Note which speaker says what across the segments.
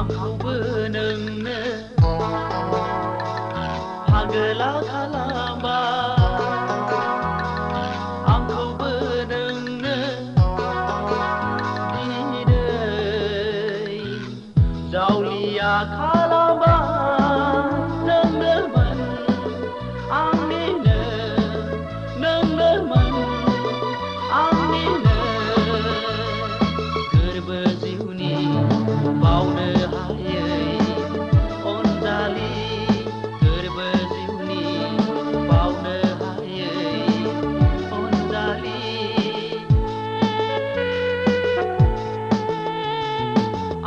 Speaker 1: आंखौबो नोंनो फागोला खालामबा आंखौबो नोंनो दिनै जावलिया खालामबा नोंनोमोन आंनिनो नोंनोमोन आंनिनो गोरबो जिउनि बावनो हायै अनजालि गोरबो जिउनि बावनो हायै अनजालि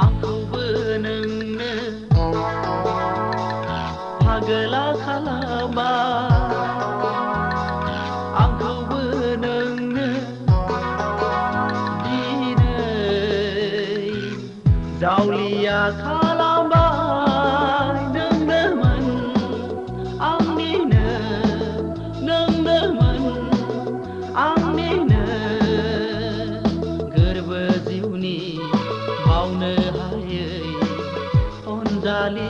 Speaker 1: आंखौबो नोंनो फागोला खालामबा आंखौबो नोंनो दिनै जावलिया खालामबाय नोंनोमोन आंनिनो नोंनोमोन आंनिनो गोरबो जिउनि बावनो हायै अनजालि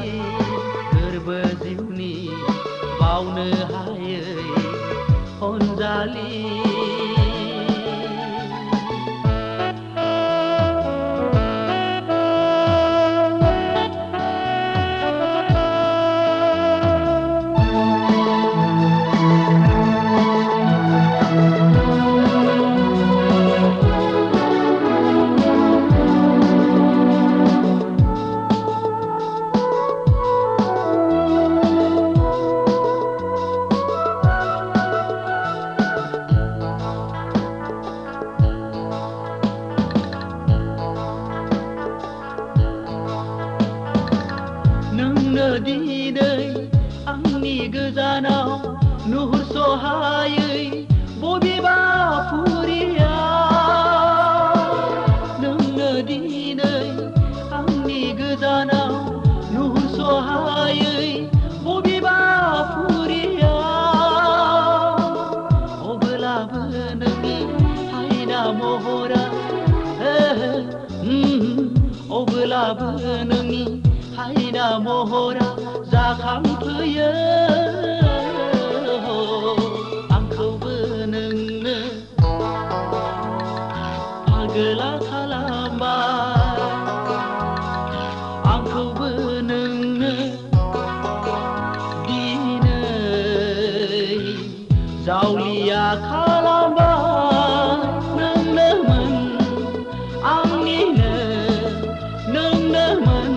Speaker 1: गोरबो जिउनि बावनो हायै अनजालि नोंनो दिनै आंनि गोजानाव नुहुरस हायै बबेबा फुरियाव नोंनो दिनै आंनि गोजानाव नुहुरस हायै बबेबा फुरियाव अब्लाबो नोंनि हायना महरा अब्लाबो नोंनि हायना महरा जाखांफैयो आंखौबो नोंनो फागोला खालामबा आंखौबो नोंनो दिनै जावलिया खालामबा नोंनोमोन आंनिनो नोंनोमोन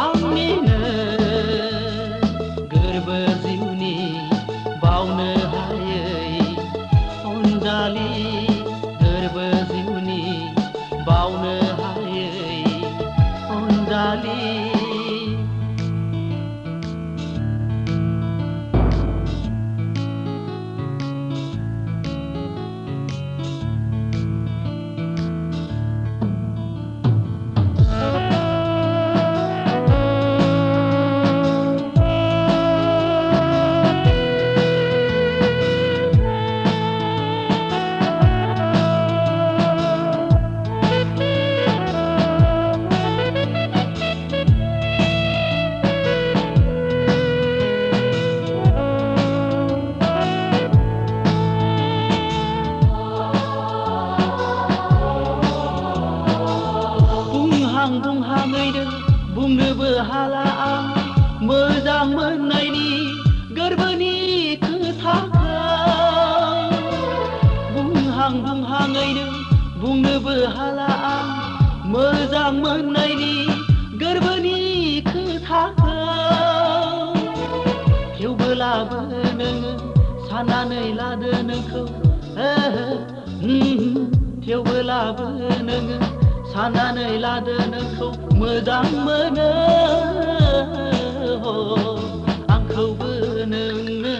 Speaker 1: आंनिनो गोरबो जिउनि बावनो हायै अनजालि गोरबो जिउनि बावनो हायै अनजालि बुंहाङैनो बुंनोबो हाला आं मोजां मोननायनि गोरबोनि खोथाखौ बुंहाङैनो बुंनोबो हाला आं मोजां मोननायनि गोरबोनि खोथाखौ थेवबोलाबो नोङो साननानै लादो नोंखौ थेवबोलाबो नोङो साननानै लादो नोंखौ मोजां मोनो आंखौबो नोंनो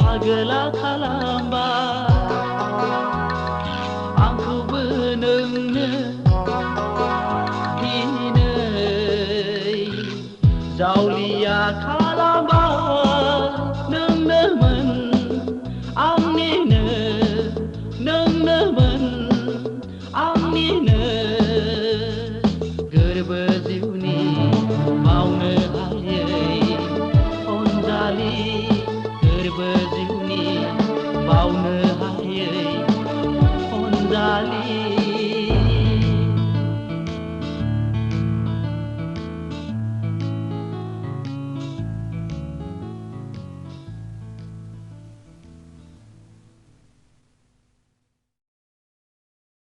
Speaker 1: फागोला खालामबा आंखौबो नोंनो दिनै जावलिया खालामबा नोंनोमोन आंनिनो नोंनोमोन आंनिनो गोरबो जिउनि बावनो